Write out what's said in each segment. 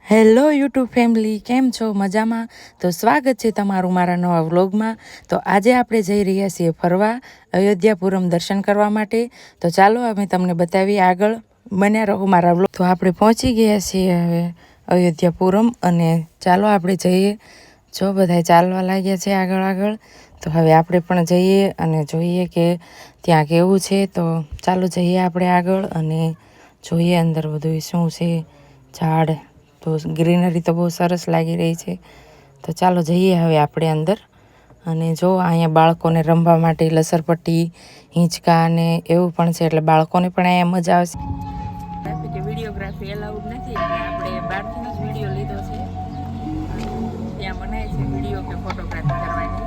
Hello YouTube family, કેમ છો? મજામાં? તો સ્વાગત છે તમારું મારા નવા વ્લોગમાં. તો આજે આપણે જઈ રહ્યા છીએ ફરવા અયોધ્યાપુરમ દર્શન કરવા માટે. તો ચાલો અમે તમને બતાવીએ, આગળ બન્યા રહો મારા વ્લોગ. તો આપણે પહોંચી ગયા છીએ હવે અયોધ્યાપુરમ, અને ચાલો આપણે જઈએ. જો બધા ચાલવા લાગ્યા છે આગળ. તો હવે આપણે પણ જઈએ અને જોઈએ કે ત્યાં કેવું છે. તો ચાલો જઈએ આપણે આગળ અને જોઈએ અંદર બધું શું છે. ઝાડ તો ગ્રીનરી તો બહુ સરસ લાગી રહી છે. તો ચાલો જઈએ હવે આપણે અંદર. અને જો અહીંયા બાળકોને રમવા માટે લસરપટ્ટી, હિંચકા અને એવું પણ છે, એટલે બાળકોને પણ અહીંયા મજા આવશે. કે વિડીયોગ્રાફી એલાઉડ નથી, એટલે આપણે બહારથી જ વિડીયો લીધો છે. ત્યાં મનાય છે વિડીયો કે ફોટોગ્રાફી કરવાની.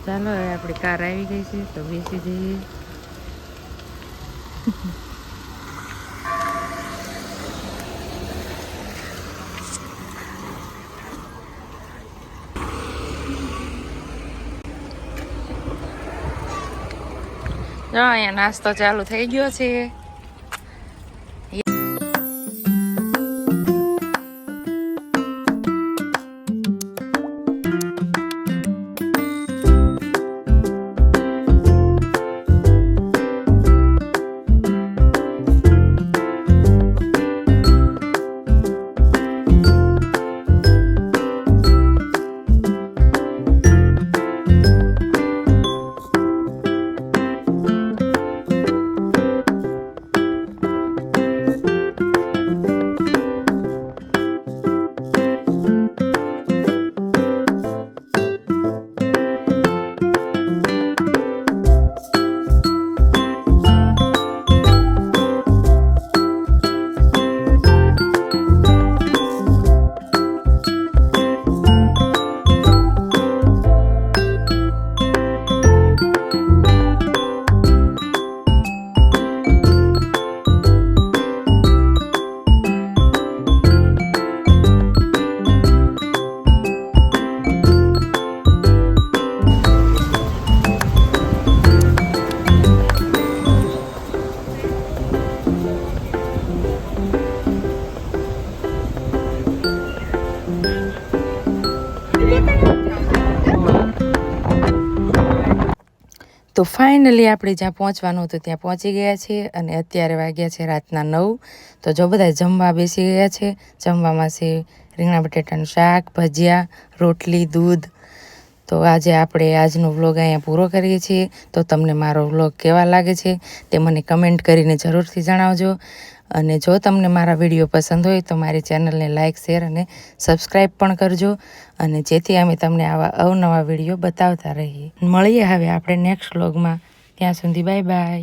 ચાલો હવે આપણી કાર આવી ગઈ છે, તો બેસી જઈએ. જો અહીંયા નાસ્તો ચાલુ થઈ ગયો છે. તો ફાઇનલી આપણે જ્યાં પહોંચવાનું હતું ત્યાં પહોંચી ગયા છીએ, અને અત્યારે વાગ્યા છે રાતના 9. તો જો બધા જમવા બેસી ગયા છે. જમવામાં છે રીંગણા બટેટાનું શાક, ભજીયા, રોટલી, દૂધ. તો આજે આપણે આજનો વ્લોગ અહીંયા પૂરો કરીએ છીએ. તો તમને મારો વ્લોગ કેવા લાગે છે તે મને કમેન્ટ કરીને જરૂરથી જણાવજો. અને જો તમને મારા વિડીયો પસંદ હોય તો મારી ચેનલને લાઇક, શેર અને સબસ્ક્રાઈબ પણ કરજો, અને જેથી અમે તમને આવા અવનવા વિડીયો બતાવતા રહીએ. મળીએ હવે આપણે નેક્સ્ટ વ્લોગમાં. ત્યાં સુધી બાય બાય.